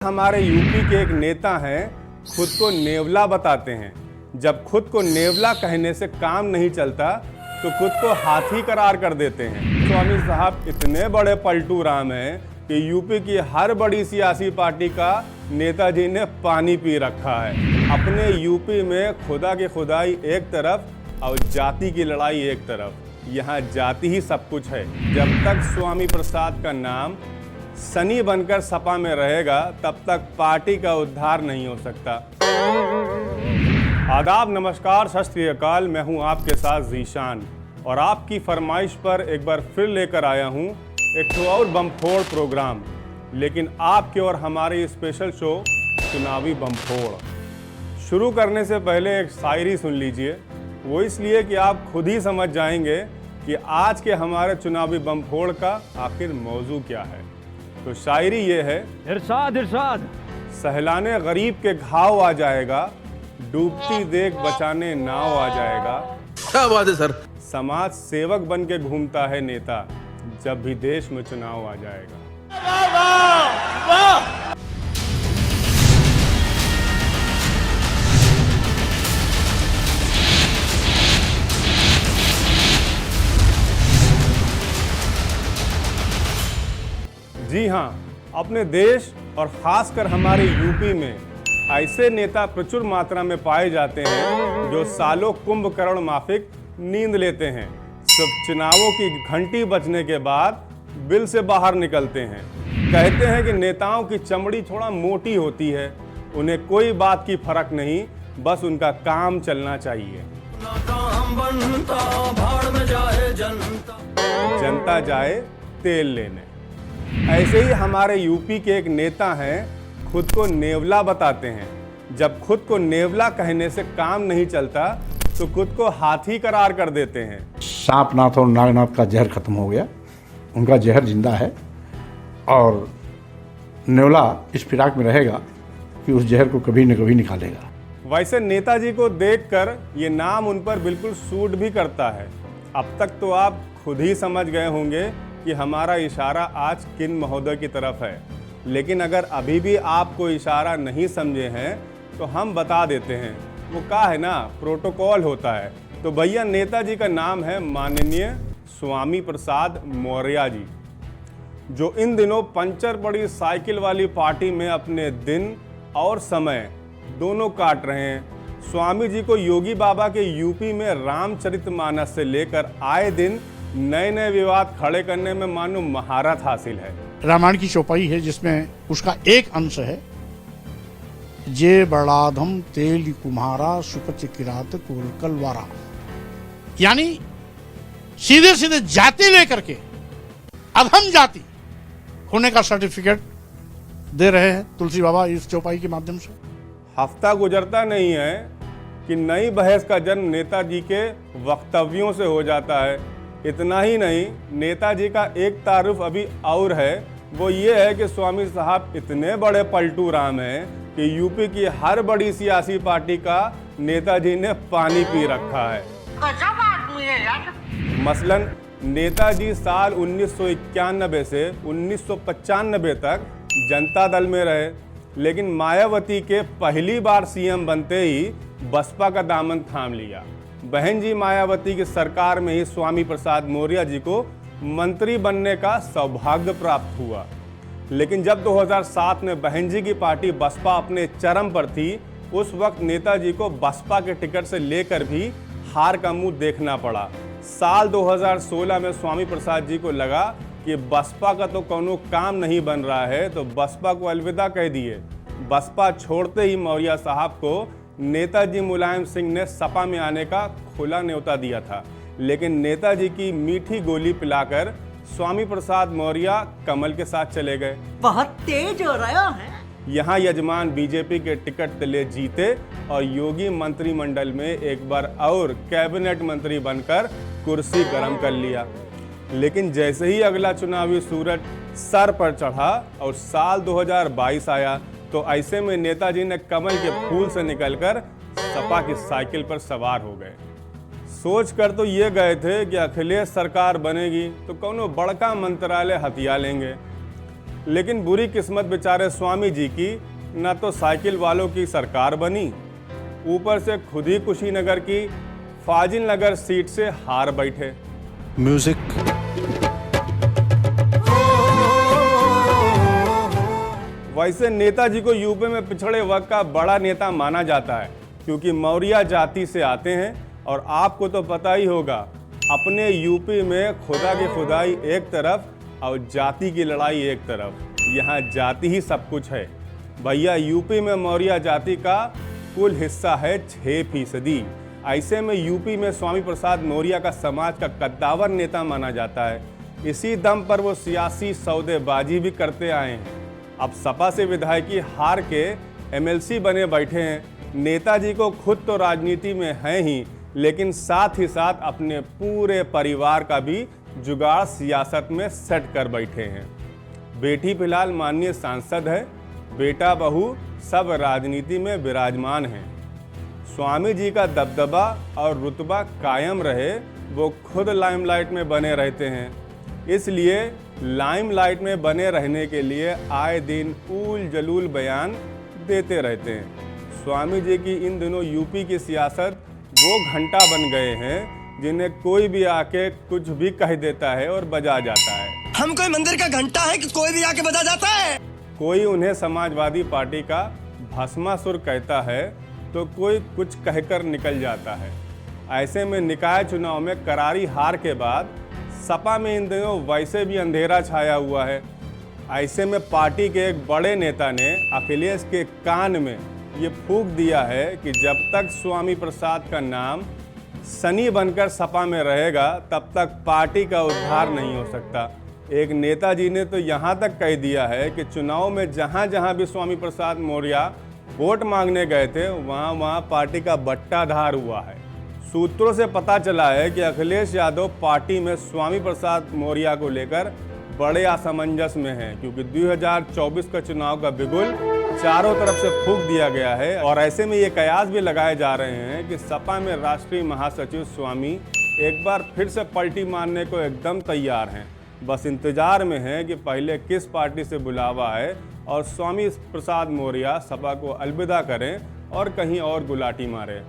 हमारे यूपी के एक नेता हैं, खुद को नेवला बताते हैं। जब खुद को नेवला कहने से काम नहीं चलता तो खुद को हाथी करार कर देते हैं। स्वामी साहब इतने बड़े पलटू राम हैं कि यूपी की हर बड़ी सियासी पार्टी का नेताजी ने पानी पी रखा है। अपने यूपी में खुदा की खुदाई एक तरफ और जाति की लड़ाई एक तरफ। यहाँ जाति ही सब कुछ है। जब तक स्वामी प्रसाद का नाम सनी बनकर सपा में रहेगा तब तक पार्टी का उद्धार नहीं हो सकता। आदाब, नमस्कार, सत श्री अकाल। मैं हूं आपके साथ जीशान और आपकी फरमाइश पर एक बार फिर लेकर आया हूं एक और बमफोड़ प्रोग्राम, लेकिन आपके और हमारे स्पेशल शो चुनावी बमफोड़। शुरू करने से पहले एक शायरी सुन लीजिए, वो इसलिए कि आप खुद ही समझ जाएंगे कि आज के हमारे चुनावी बमफोड़ का आखिर मौजू क्या है। तो शायरी ये है, इरशाद इरशाद। सहलाने गरीब के घाव आ जाएगा, डूबती देख बचाने नाव आ जाएगा। क्या बात है सर। समाज सेवक बन के घूमता है नेता, जब भी देश में चुनाव आ जाएगा। जी हाँ, अपने देश और खासकर हमारे यूपी में ऐसे नेता प्रचुर मात्रा में पाए जाते हैं जो सालों कुंभकर्ण माफिक नींद लेते हैं। सिर्फ चुनावों की घंटी बजने के बाद बिल से बाहर निकलते हैं। कहते हैं कि नेताओं की चमड़ी थोड़ा मोटी होती है, उन्हें कोई बात की फर्क नहीं, बस उनका काम चलना चाहिए। जनता जाए तेल लेने। ऐसे ही हमारे यूपी के एक नेता हैं, खुद को नेवला बताते हैं। जब खुद को नेवला कहने से काम नहीं चलता तो खुद को हाथी करार कर देते हैं। सांपनाथ और नागनाथ का जहर खत्म हो गया, उनका जहर जिंदा है और नेवला इस फिराक में रहेगा कि उस जहर को कभी न कभी निकालेगा। वैसे नेताजी को देखकर ये नाम उन पर बिल्कुल सूट भी करता है। अब तक तो आप खुद ही समझ गए होंगे कि हमारा इशारा आज किन महोदय की तरफ है, लेकिन अगर अभी भी आपको इशारा नहीं समझे हैं तो हम बता देते हैं। वो क्या है ना, प्रोटोकॉल होता है। तो भैया, नेताजी का नाम है माननीय स्वामी प्रसाद मौर्य जी, जो इन दिनों पंचर पड़ी साइकिल वाली पार्टी में अपने दिन और समय दोनों काट रहे हैं। स्वामी जी को योगी बाबा के यूपी में रामचरितमानस से लेकर आए दिन नए नए विवाद खड़े करने में मानो महारत हासिल है। रामायण की चौपाई है जिसमें उसका एक अंश है, जे बड़ाधम तेल कुम्हारा सुपच किरात कोलकलवारा, यानी सीधे सीधे जाति लेकर के अधम जाति होने का सर्टिफिकेट दे रहे हैं तुलसी बाबा इस चौपाई के माध्यम से। हफ्ता गुजरता नहीं है कि नई बहस का जन्म नेताजी के वक्तव्यों से हो जाता है। इतना ही नहीं, नेताजी का एक तारुफ अभी और है, वो ये है कि स्वामी साहब इतने बड़े पलटू राम हैं कि यूपी की हर बड़ी सियासी पार्टी का नेताजी ने पानी पी रखा है। गजब आदमी है यार। मसलन नेताजी साल 1991 से 1995 तक जनता दल में रहे, लेकिन मायावती के पहली बार सीएम बनते ही बसपा का दामन थाम लिया। बहन जी मायावती की सरकार में ही स्वामी प्रसाद मौर्य जी को मंत्री बनने का सौभाग्य प्राप्त हुआ। लेकिन जब 2007 में बहन जी की पार्टी बसपा अपने चरम पर थी, उस वक्त नेताजी को बसपा के टिकट से लेकर भी हार का मुंह देखना पड़ा। साल 2016 में स्वामी प्रसाद जी को लगा कि बसपा का तो कोनो काम नहीं बन रहा है, तो बसपा को अलविदा कह दिए। बसपा छोड़ते ही मौर्य साहब को नेताजी मुलायम सिंह ने सपा में आने का खुला न्योता दिया था, लेकिन नेताजी की मीठी गोली पिलाकर स्वामी प्रसाद मौर्य कमल के साथ चले गए। बहुत तेज हो रहा है। यहाँ यजमान बीजेपी के टिकट ले जीते और योगी मंत्रिमंडल में एक बार और कैबिनेट मंत्री बनकर कुर्सी गर्म कर लिया। लेकिन जैसे ही अगला चुनावी सूरज सर पर चढ़ा और साल 2022 आया, तो ऐसे में नेताजी ने कमल के फूल से निकलकर सपा की साइकिल पर सवार हो गए। सोच कर तो ये गए थे कि अखिलेश सरकार बनेगी तो कोनो बड़का मंत्रालय हथिया लेंगे, लेकिन बुरी किस्मत बेचारे स्वामी जी की, न तो साइकिल वालों की सरकार बनी, ऊपर से खुद ही कुशीनगर की फाजिल नगर सीट से हार बैठे। म्यूजिक। वैसे नेताजी को यूपी में पिछड़े वर्ग का बड़ा नेता माना जाता है, क्योंकि मौर्य जाति से आते हैं। और आपको तो पता ही होगा, अपने यूपी में खुदा की खुदाई एक तरफ और जाति की लड़ाई एक तरफ। यहाँ जाति ही सब कुछ है भैया। यूपी में मौर्य जाति का कुल हिस्सा है 6%। ऐसे में यूपी में स्वामी प्रसाद मौर्य का समाज का कद्दावर नेता माना जाता है। इसी दम पर वो सियासी सौदेबाजी भी करते आए हैं। अब सपा से विधायकी हार के एमएलसी बने बैठे हैं। नेताजी को खुद तो राजनीति में हैं ही, लेकिन साथ ही साथ अपने पूरे परिवार का भी जुगाड़ सियासत में सेट कर बैठे हैं। बेटी फिलहाल माननीय सांसद है, बेटा बहू सब राजनीति में विराजमान हैं। स्वामी जी का दबदबा और रुतबा कायम रहे, वो खुद लाइमलाइट में बने रहते हैं। इसलिए लाइमलाइट में बने रहने के लिए आए दिन उल जलूल बयान देते रहते हैं। स्वामी जी की इन दिनों यूपी की सियासत वो घंटा बन गए हैं जिन्हें कोई भी आके कुछ भी कह देता है और बजा जाता है। हम कोई मंदिर का घंटा है कि कोई भी आके बजा जाता है। कोई उन्हें समाजवादी पार्टी का भस्मासुर कहता है तो कोई कुछ कहकर निकल जाता है। ऐसे में निकाय चुनाव में करारी हार के बाद सपा में इन दिनों वैसे भी अंधेरा छाया हुआ है। ऐसे में पार्टी के एक बड़े नेता ने अखिलेश के कान में ये फूंक दिया है कि जब तक स्वामी प्रसाद का नाम सनी बनकर सपा में रहेगा, तब तक पार्टी का उद्धार नहीं हो सकता। एक नेताजी ने तो यहाँ तक कह दिया है कि चुनाव में जहाँ जहाँ भी स्वामी प्रसाद मौर्य वोट मांगने गए थे, वहाँ वहाँ पार्टी का बट्टाधार हुआ है। सूत्रों से पता चला है कि अखिलेश यादव पार्टी में स्वामी प्रसाद मौर्य को लेकर बड़े असमंजस में हैं, क्योंकि 2024 का चुनाव का बिगुल चारों तरफ से फूंक दिया गया है। और ऐसे में ये कयास भी लगाए जा रहे हैं कि सपा में राष्ट्रीय महासचिव स्वामी एक बार फिर से पलटी मारने को एकदम तैयार हैं। बस इंतजार में हैं कि पहले किस पार्टी से बुलावा है और स्वामी प्रसाद मौर्य सपा को अलविदा करें और कहीं और गुलाटी मारें।